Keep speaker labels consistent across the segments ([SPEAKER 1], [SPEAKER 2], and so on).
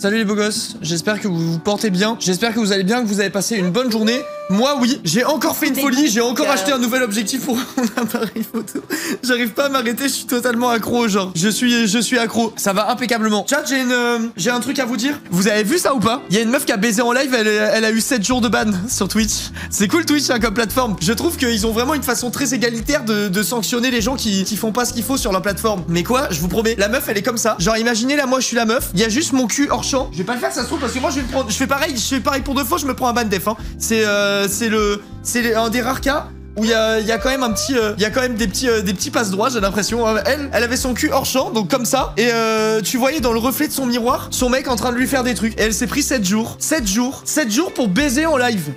[SPEAKER 1] Salut les beaux gosses, j'espère que vous vous portez bien, j'espère que vous allez bien, que vous avez passé une bonne journée. Moi oui, j'ai encore fait une folie, j'ai encore acheté un nouvel objectif pour mon appareil photo. J'arrive pas à m'arrêter, je suis totalement accro, genre. Je suis accro, ça va impeccablement. Chat, j'ai un truc à vous dire. Vous avez vu ça ou pas? Il y a une meuf qui a baisé en live, elle a eu 7 jours de ban sur Twitch. C'est cool Twitch hein, comme plateforme. Je trouve qu'ils ont vraiment une façon très égalitaire de sanctionner les gens qui font pas ce qu'il faut sur leur plateforme. Mais quoi, je vous promets, la meuf elle est comme ça. Genre imaginez là, moi je suis la meuf, il y a juste mon cul hors champ. Je vais pas le faire, ça se trouve, parce que moi je vais me prendre. Je fais pareil pour 2 fois, je me prends un ban def. Hein. C'est un des rares cas où il y a quand même un petit, il y a quand même des petits passe droits, j'ai l'impression. Elle avait son cul hors champ, donc comme ça. Et tu voyais dans le reflet de son miroir, son mec en train de lui faire des trucs. Et elle s'est pris 7 jours. 7 jours pour baiser en live.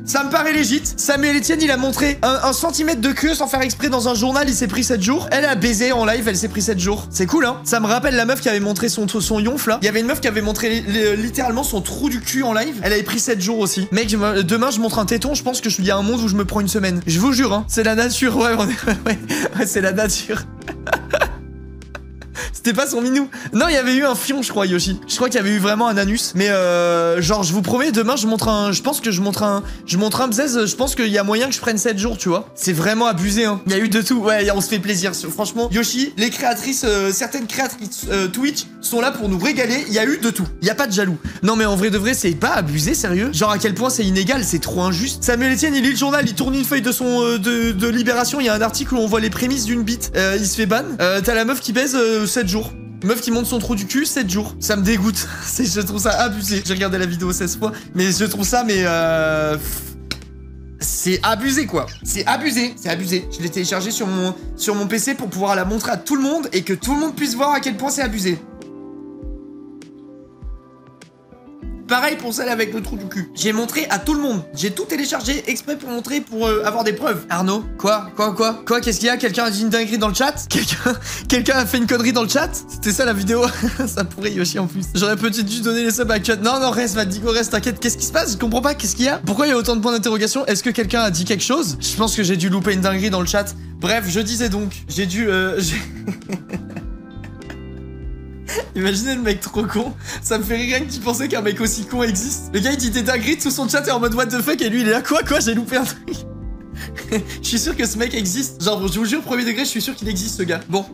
[SPEAKER 1] Ça me paraît légit. Samuel Etienne, il a montré un centimètre de queue sans faire exprès dans un journal, il s'est pris 7 jours. Elle a baisé en live, elle s'est pris 7 jours. C'est cool, hein. Ça me rappelle la meuf qui avait montré son yonf, là. Il y avait une meuf qui avait montré littéralement son trou du cul en live. Elle avait pris 7 jours aussi. Mec, demain, je montre un téton, je pense que il y a un monde où je me prends une semaine. Je vous jure, hein. C'est la nature, ouais, c'est la nature. C'était pas son minou. Non, il y avait eu un fion, je crois, Yoshi. Je crois qu'il y avait eu vraiment un anus. Mais genre, je vous promets, demain, je montre un bzz. Je pense qu'il y a moyen que je prenne 7 jours, tu vois. C'est vraiment abusé, hein. Il y a eu de tout. Ouais, on se fait plaisir. Franchement, Yoshi, les créatrices, certaines créatrices Twitch sont là pour nous régaler. Il y a eu de tout. Il y a pas de jaloux. Non, mais en vrai de vrai, c'est pas abusé, sérieux. Genre, à quel point c'est inégal, c'est trop injuste. Samuel Etienne, il lit le journal, il tourne une feuille de de Libération. Il y a un article où on voit les prémices d'une bite. Il se fait ban. T'as la meuf qui baise 7 jours. Meuf qui monte son trou du cul, 7 jours. Ça me dégoûte. Je trouve ça abusé. J'ai regardé la vidéo 16 fois, mais je trouve ça, c'est abusé, quoi. C'est abusé. C'est abusé. Je l'ai téléchargé sur mon PC pour pouvoir la montrer à tout le monde et que tout le monde puisse voir à quel point c'est abusé. Pareil pour celle avec le trou du cul. J'ai montré à tout le monde. J'ai tout téléchargé exprès pour montrer, pour avoir des preuves. Arnaud, quoi, qu'est-ce qu'il y a? Quelqu'un a dit une dinguerie dans le chat? Quelqu'un a fait une connerie dans le chat? C'était ça la vidéo? Ça pourrait Yoshi en plus. J'aurais peut-être dû donner les subs à Cut. Non, reste, Digo, reste, t'inquiète. Qu'est-ce qui se passe? Je comprends pas, qu'est-ce qu'il y a? Pourquoi il y a autant de points d'interrogation? Est-ce que quelqu'un a dit quelque chose? Je pense que j'ai dû louper une dinguerie dans le chat. Bref, je disais donc, j'ai dû... Imaginez le mec trop con, ça me fait rire rien que tu pensais qu'un mec aussi con existe. Le gars il dit des dingueries, tout son chat est en mode what the fuck et lui il est là quoi j'ai loupé un truc. Je suis sûr que ce mec existe, genre je vous jure premier degré je suis sûr qu'il existe ce gars. Bon,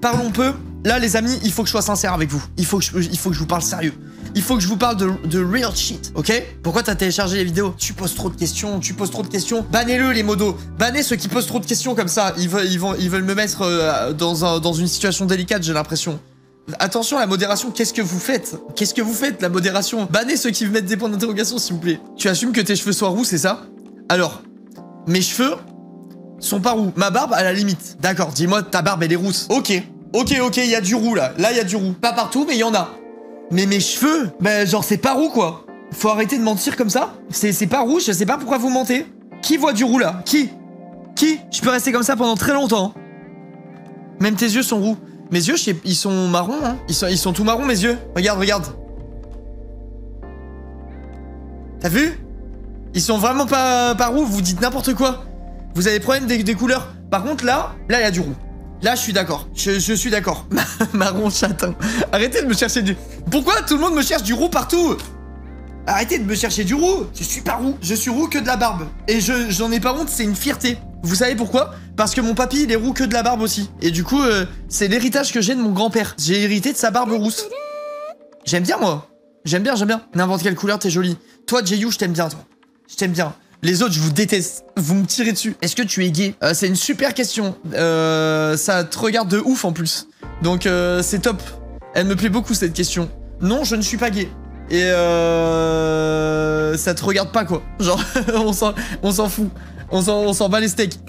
[SPEAKER 1] parlons peu. Là les amis, il faut que je sois sincère avec vous. Il faut que je vous parle sérieux. Il faut que je vous parle de real shit, ok? Pourquoi t'as téléchargé les vidéos? Tu poses trop de questions, Bannez-le les modos. Bannez ceux qui posent trop de questions comme ça. Ils veulent me mettre dans une situation délicate, j'ai l'impression. Attention à la modération, qu'est-ce que vous faites? Qu'est-ce que vous faites, la modération? Bannez ceux qui mettent des points d'interrogation, s'il vous plaît. Tu assumes que tes cheveux soient roux, c'est ça? Alors, mes cheveux sont pas roux. Ma barbe, à la limite. D'accord, dis-moi, ta barbe, elle est rousse. Ok, il y a du roux, là. Là, il y a du roux. Pas partout, mais il y en a. Mais mes cheveux, bah, genre, c'est pas roux, quoi. Faut arrêter de mentir comme ça. C'est pas roux, je sais pas pourquoi vous mentez. Qui voit du roux, là? Qui? Je peux rester comme ça pendant très longtemps. Même tes yeux sont roux. Mes yeux, ils sont marrons, hein. Ils sont tout marrons, mes yeux. Regarde. T'as vu? Ils sont vraiment pas roux, vous dites n'importe quoi. Vous avez problème des couleurs. Par contre, là, il y a du roux. Là, je suis d'accord. Je suis d'accord. Marron châtain. Arrêtez de me chercher du... Pourquoi tout le monde me cherche du roux partout? Arrêtez de me chercher du roux. Je suis pas roux. Je suis roux que de la barbe. Et j'en ai pas honte, c'est une fierté. Vous savez pourquoi? Parce que mon papy, il est roux que de la barbe aussi. Et du coup, c'est l'héritage que j'ai de mon grand-père. J'ai hérité de sa barbe rousse. J'aime bien, moi. J'aime bien. N'importe quelle couleur, t'es jolie. Toi, Jeyou, je t'aime bien, toi. Je t'aime bien. Les autres, je vous déteste. Vous me tirez dessus. Est-ce que tu es gay? C'est une super question. Ça te regarde de ouf, en plus. Donc, c'est top. Elle me plaît beaucoup, cette question. Non, je ne suis pas gay. Et ça te regarde pas, quoi. Genre, on s'en fout. On s'en bat les steaks.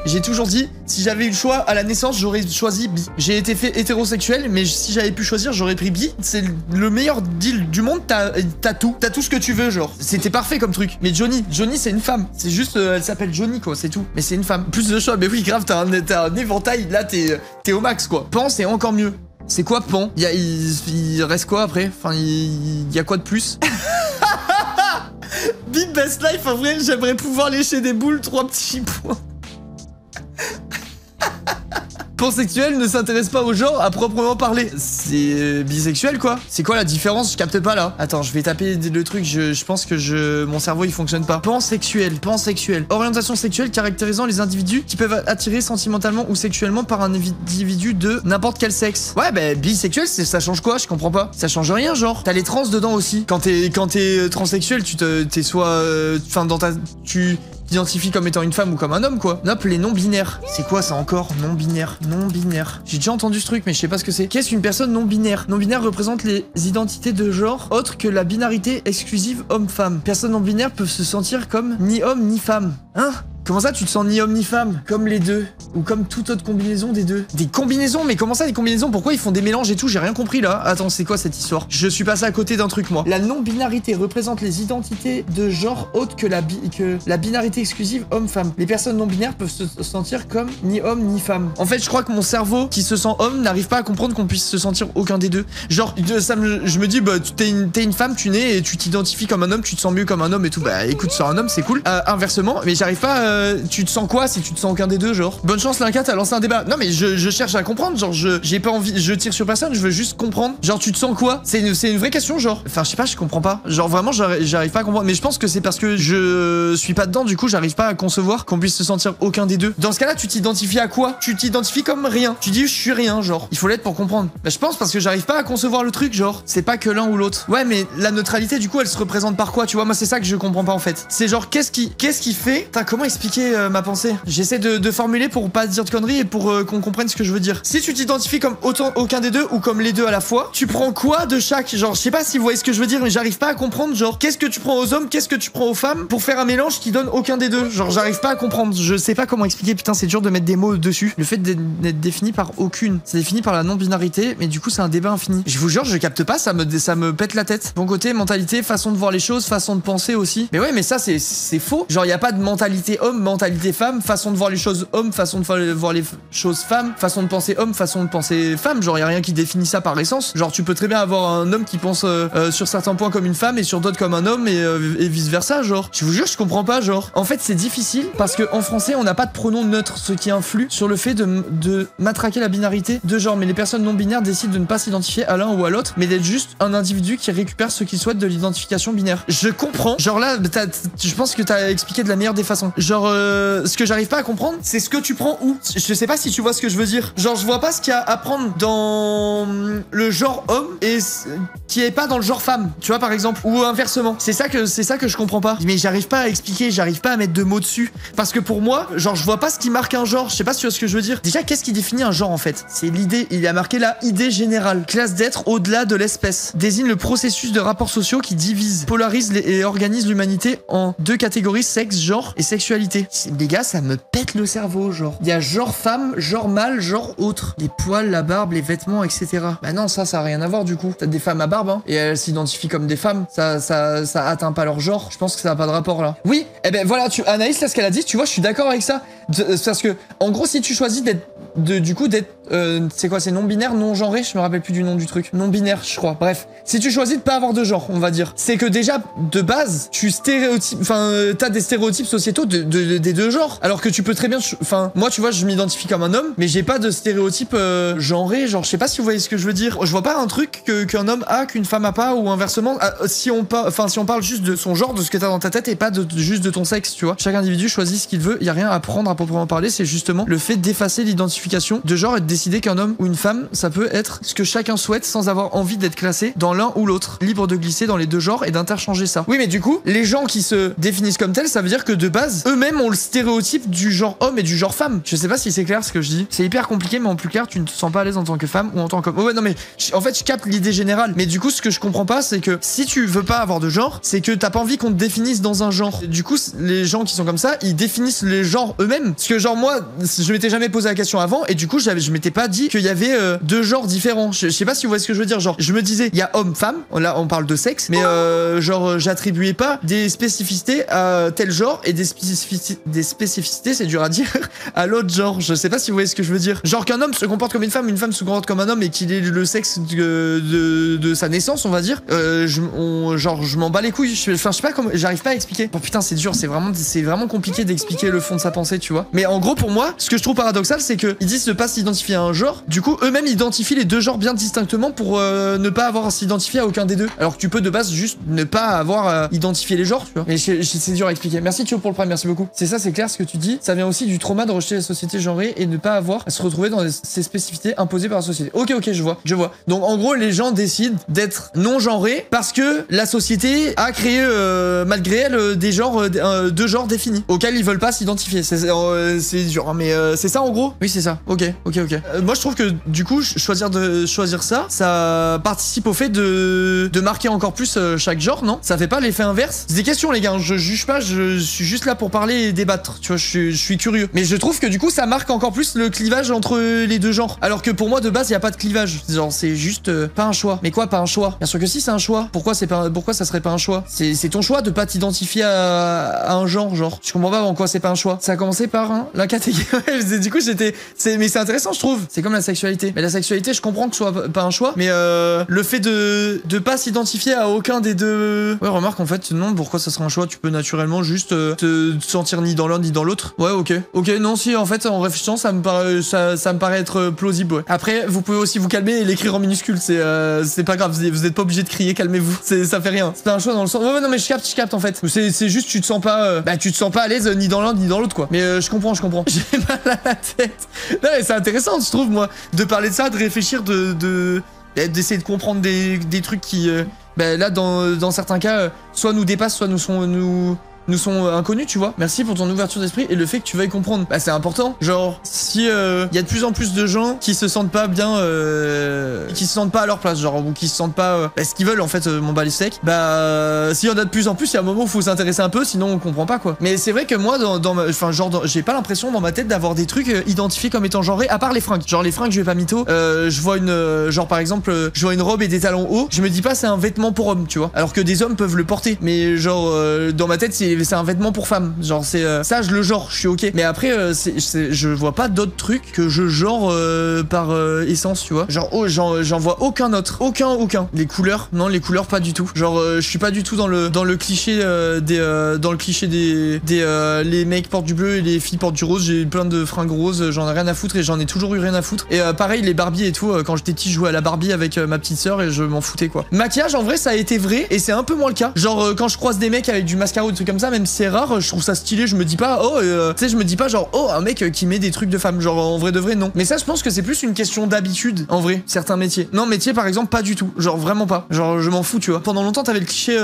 [SPEAKER 1] J'ai toujours dit, si j'avais eu le choix à la naissance, j'aurais choisi bi. J'ai été fait hétérosexuel, mais si j'avais pu choisir, j'aurais pris bi. C'est le meilleur deal du monde, t'as tout. T'as tout ce que tu veux, genre. C'était parfait comme truc. Mais Johnny, c'est une femme. C'est juste, elle s'appelle Johnny, quoi, c'est tout. Mais c'est une femme. Plus de choix, mais oui, grave, t'as un éventail, là, t'es au max, quoi. Pan, c'est encore mieux. C'est quoi, Pan? Il reste quoi, après? Enfin, il y a quoi de plus? Big Best Life, en vrai, j'aimerais pouvoir lécher des boules, 3 petits points. Pansexuel ne s'intéresse pas au genre à proprement parler. C'est bisexuel quoi. C'est quoi la différence? Je capte pas là. Attends, je vais taper le truc. Je pense que mon cerveau il fonctionne pas. Pansexuel. Orientation sexuelle caractérisant les individus qui peuvent attirer sentimentalement ou sexuellement par un individu de n'importe quel sexe. Ouais, bah bisexuel, ça change quoi? Je comprends pas. Ça change rien, genre. T'as les trans dedans aussi. Quand t'es transsexuel, t'es soit, enfin tu t'identifies comme étant une femme ou comme un homme quoi. Hop, les non-binaires. C'est quoi ça encore? Non-binaire. J'ai déjà entendu ce truc mais je sais pas ce que c'est. Qu'est-ce qu'une personne non-binaire? Non-binaire représente les identités de genre autres que la binarité exclusive homme-femme. Personnes non-binaires peuvent se sentir comme ni homme ni femme. Hein? Comment ça tu te sens ni homme ni femme? Comme les deux. Ou comme toute autre combinaison des deux. Des combinaisons? Mais comment ça des combinaisons? Pourquoi ils font des mélanges et tout? J'ai rien compris là. Attends, c'est quoi cette histoire? Je suis passé à côté d'un truc moi. La non-binarité représente les identités de genre autres que la binarité exclusive homme-femme. Les personnes non-binaires peuvent se sentir comme ni homme ni femme. En fait, je crois que mon cerveau qui se sent homme n'arrive pas à comprendre qu'on puisse se sentir aucun des deux. Genre, je me dis, bah, t'es une femme, tu nais et tu t'identifies comme un homme, tu te sens mieux comme un homme et tout. Bah écoute, sois un homme, c'est cool. Inversement, mais j'arrive pas tu te sens quoi si tu te sens aucun des deux, genre? Bonne chance, Linka, t'as lancé un débat. Non, mais je cherche à comprendre, genre, j'ai pas envie, je tire sur personne, je veux juste comprendre. Genre, tu te sens quoi? C'est une vraie question, genre. Enfin, je sais pas, je comprends pas. Genre, vraiment, j'arrive pas à comprendre. Mais je pense que c'est parce que je suis pas dedans, du coup, j'arrive pas à concevoir qu'on puisse se sentir aucun des deux. Dans ce cas-là, tu t'identifies à quoi? Tu t'identifies comme rien. Tu dis, je suis rien, genre. Il faut l'être pour comprendre. Bah, je pense parce que j'arrive pas à concevoir le truc, genre. C'est pas que l'un ou l'autre. Ouais, mais la neutralité, du coup, elle se représente par quoi? Tu vois, moi, c'est ça que je comprends pas, en fait. C'est genre, qu'est-ce qui fait. Putain, comment expliquer ma pensée? J'essaie de formuler pour pas dire de conneries et pour qu'on comprenne ce que je veux dire. Si tu t'identifies comme aucun des deux ou comme les deux à la fois, tu prends quoi de chaque? Genre, je sais pas si vous voyez ce que je veux dire, mais j'arrive pas à comprendre. Genre, qu'est-ce que tu prends aux hommes, qu'est-ce que tu prends aux femmes pour faire un mélange qui donne aucun des deux? Genre, j'arrive pas à comprendre. Je sais pas comment expliquer. Putain, c'est dur de mettre des mots dessus. Le fait d'être défini par aucune, c'est défini par la non-binarité, mais du coup, c'est un débat infini. Je vous jure, je capte pas, ça me pète la tête. Bon côté, mentalité, façon de voir les choses, façon de penser aussi. Mais ouais, mais ça, c'est faux. Genre, y a pas de mentalité homme, mentalité femme, façon de voir les choses homme, façon de voir les choses femme, façon de penser homme, façon de penser femme. Genre, y a rien qui définit ça par essence. Genre, tu peux très bien avoir un homme qui pense sur certains points comme une femme et sur d'autres comme un homme et vice versa. Genre, je vous jure, je comprends pas. Genre, en fait, c'est difficile parce que en français, on n'a pas de pronom neutre, ce qui influe sur le fait de matraquer la binarité de genre. Mais les personnes non binaires décident de ne pas s'identifier à l'un ou à l'autre, mais d'être juste un individu qui récupère ce qu'il souhaite de l'identification binaire. Je comprends. Genre là, je pense que t'as expliqué de la meilleure des façons. Genre, ce que j'arrive pas à comprendre, c'est ce que tu prends où? Je sais pas si tu vois ce que je veux dire. Genre, je vois pas ce qu'il y a à prendre dans le genre homme et qui est pas dans le genre femme. Tu vois, par exemple. Ou inversement. C'est ça que je comprends pas. Mais j'arrive pas à expliquer, j'arrive pas à mettre de mots dessus. Parce que pour moi, genre, je vois pas ce qui marque un genre. Je sais pas si tu vois ce que je veux dire. Déjà, qu'est-ce qui définit un genre en fait? C'est l'idée. Il a marqué la idée générale. Classe d'être au-delà de l'espèce. Désigne le processus de rapports sociaux qui divise, polarise et organise l'humanité en deux catégories, sexe, genre et sexualité. Les gars, ça me pète le cerveau, genre. Il y a genre femme, genre mâle, genre autre. Les poils, la barbe, les vêtements, etc. Bah non, ça a rien à voir du coup. T'as des femmes à barbe, hein, et elles s'identifient comme des femmes. Ça atteint pas leur genre. Je pense que ça n'a pas de rapport là. Oui, eh ben voilà, Anaïs, là, ce qu'elle a dit, tu vois, je suis d'accord avec ça. Parce que, en gros, si tu choisis d'être c'est quoi, c'est non-binaire, non-genré, je me rappelle plus du nom du truc. Non-binaire, je crois. Bref, si tu choisis de pas avoir de genre, on va dire, c'est que déjà, de base, t'as des stéréotypes sociétaux des deux genres. Alors que tu peux très bien, moi, tu vois, je m'identifie comme un homme, mais j'ai pas de stéréotype genré, genre, je sais pas si vous voyez ce que je veux dire. Je vois pas un truc qu'un homme a, qu'une femme a pas, ou inversement, si on parle juste de son genre, de ce que t'as dans ta tête, et pas juste de ton sexe, tu vois. Chaque individu choisit ce qu'il veut, y a rien à prendre à proprement parler, c'est justement le fait d'effacer l'identification de genre et de décider qu'un homme ou une femme, ça peut être ce que chacun souhaite sans avoir envie d'être classé dans l'un ou l'autre, libre de glisser dans les deux genres et d'interchanger ça. Oui, mais du coup, les gens qui se définissent comme tels, ça veut dire que de base, eux-mêmes ont le stéréotype du genre homme et du genre femme. Je sais pas si c'est clair ce que je dis. C'est hyper compliqué, mais en plus clair, tu ne te sens pas à l'aise en tant que femme ou en tant qu'homme. Oh ouais, non mais en fait, je capte l'idée générale. Mais du coup, ce que je comprends pas, c'est que si tu veux pas avoir de genre, c'est que t'as pas envie qu'on te définisse dans un genre. Du coup, les gens qui sont comme ça, ils définissent les genres eux-mêmes. Parce que genre moi, je m'étais jamais posé la question avant et du coup, je m'étais pas dit qu'il y avait deux genres différents. Je sais pas si vous voyez ce que je veux dire. Genre, je me disais, il y a homme-femme. Là, on parle de sexe, mais genre, j'attribuais pas des spécificités à tel genre et des spécificités, c'est dur à dire, à l'autre genre. Je sais pas si vous voyez ce que je veux dire. Genre qu'un homme se comporte comme une femme se comporte comme un homme et qu'il ait le sexe de sa naissance, on va dire. Je m'en bats les couilles. Je sais pas comment, j'arrive pas à expliquer. Oh putain, c'est dur. C'est vraiment compliqué d'expliquer le fond de sa pensée, tu vois. Mais en gros, pour moi, ce que je trouve paradoxal, c'est que ils disent ne pas s'identifier à un genre. Du coup, eux-mêmes identifient les deux genres bien distinctement pour ne pas avoir à s'identifier à aucun des deux. Alors que tu peux de base juste ne pas avoir à identifier les genres, tu vois. Mais c'est dur à expliquer. Merci Thio pour le prime, merci beaucoup. C'est ça, c'est clair ce que tu dis. Ça vient aussi du trauma de rejeter la société genrée et ne pas avoir à se retrouver dans ces spécificités imposées par la société. Ok, je vois. Donc en gros, les gens décident d'être non genrés parce que la société a créé, malgré elle, des genres, deux genres définis auxquels ils veulent pas s'identifier. C'est dur, hein, mais c'est ça en gros. Oui, c'est ça. Ok. Moi, je trouve que du coup, choisir ça participe au fait de marquer encore plus chaque genre, non? Ça fait pas l'effet inverse? C'est des questions, les gars. Je juge pas. Je suis juste là pour parler et débattre. Tu vois, je suis curieux. Mais je trouve que du coup, ça marque encore plus le clivage entre les deux genres. Alors que pour moi, de base, il y a pas de clivage. Genre, c'est juste pas un choix. Mais quoi, pas un choix? Bien sûr que si, c'est un choix. Pourquoi ça serait pas un choix? C'est ton choix de pas t'identifier à un genre. Je comprends pas en quoi c'est pas un choix. Ça a commencé par la catégorie. Du coup, mais c'est intéressant, je trouve. C'est comme la sexualité. Mais la sexualité, je comprends que ce soit pas un choix. Mais le fait de pas s'identifier à aucun des deux. Ouais, remarque, en fait, non, pourquoi ça serait un choix? Tu peux naturellement juste te sentir ni dans l'un ni dans l'autre. Ouais, ok, non, si, en fait, en réfléchissant, ça me paraît être plausible, ouais. Après, vous pouvez aussi vous calmer et l'écrire en minuscule. C'est pas grave, vous êtes pas obligé de crier, calmez-vous. Ça fait rien. C'est pas un choix dans le sens. Ouais, non, mais je capte, en fait. C'est juste, tu te sens pas à l'aise ni dans l'un ni dans l'autre, quoi. Mais je comprends. J'ai mal à la tête. Non, mais c'est intéressant, je trouve, moi, de parler de ça, de réfléchir, d'essayer de comprendre des trucs qui, là, dans certains cas, soit nous dépassent, soit nous sont inconnus, tu vois. Merci pour ton ouverture d'esprit et le fait que tu veuilles comprendre. C'est important. Genre, si y a de plus en plus de gens qui se sentent pas bien, qui se sentent pas à leur place, genre, ou qui se sentent pas ce qu'ils veulent, en fait, mon balai sec, s'il y en a de plus en plus, il y a un moment où il faut s'intéresser un peu, sinon on comprend pas, quoi. Mais c'est vrai que moi, j'ai pas l'impression dans ma tête d'avoir des trucs identifiés comme étant genrés, à part les fringues. Genre, les fringues, je vais pas mytho. Je vois par exemple, je vois une robe et des talons hauts, je me dis pas c'est un vêtement pour homme, tu vois. Alors que des hommes peuvent le porter. Mais genre, dans ma tête, c'est un vêtement pour femme. Genre, c'est ça, je le genre, je suis ok. Mais après, je vois pas d'autres trucs que je genre par essence, tu vois. Genre, j'en vois aucun autre. Aucun. Les couleurs, non, les couleurs, pas du tout. Genre, je suis pas du tout dans le cliché les mecs portent du bleu et les filles portent du rose. J'ai plein de fringues roses, j'en ai rien à foutre et j'en ai toujours eu rien à foutre. Et pareil, les Barbie et tout, quand j'étais petit, je jouais à la Barbie avec ma petite sœur et je m'en foutais, quoi. Maquillage, en vrai, ça a été vrai et c'est un peu moins le cas. Genre, quand je croise des mecs avec du mascara ou des trucs comme ça, même si c'est rare, je trouve ça stylé. Je me dis pas, je me dis pas genre, un mec qui met des trucs de femme. Genre, en vrai de vrai, non. Mais ça, je pense que c'est plus une question d'habitude, en vrai, certains métiers. Non, métier, par exemple, pas du tout. Genre, vraiment pas. Genre, je m'en fous, tu vois. Pendant longtemps, t'avais le cliché,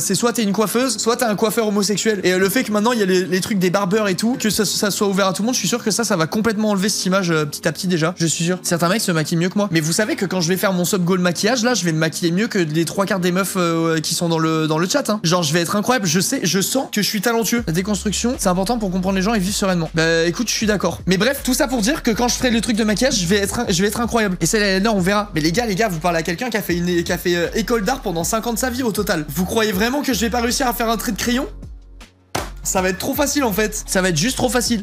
[SPEAKER 1] c'est soit t'es une coiffeuse, soit t'es un coiffeur homosexuel. Et le fait que maintenant, il y a les trucs des barbeurs et tout, que ça soit ouvert à tout le monde, je suis sûr que ça va complètement enlever cette image petit à petit déjà. Je suis sûr. Certains mecs se maquillent mieux que moi. Mais vous savez que quand je vais faire mon sub goal maquillage, là, je vais me maquiller mieux que les 3/4 des meufs qui sont dans le chat, hein. Genre, je vais être incroyable. Je sens que je suis talentueux. La déconstruction, c'est important pour comprendre les gens et vivre sereinement. Écoute, je suis d'accord. Mais bref, tout ça pour dire que quand je ferai le truc de maquillage, je vais être incroyable. Et c'est là, on verra. Mais les gars, vous parlez à quelqu'un qui a fait école d'art pendant 5 ans de sa vie au total. Vous croyez vraiment que je vais pas réussir à faire un trait de crayon? Ça va être trop facile en fait. Ça va être juste trop facile.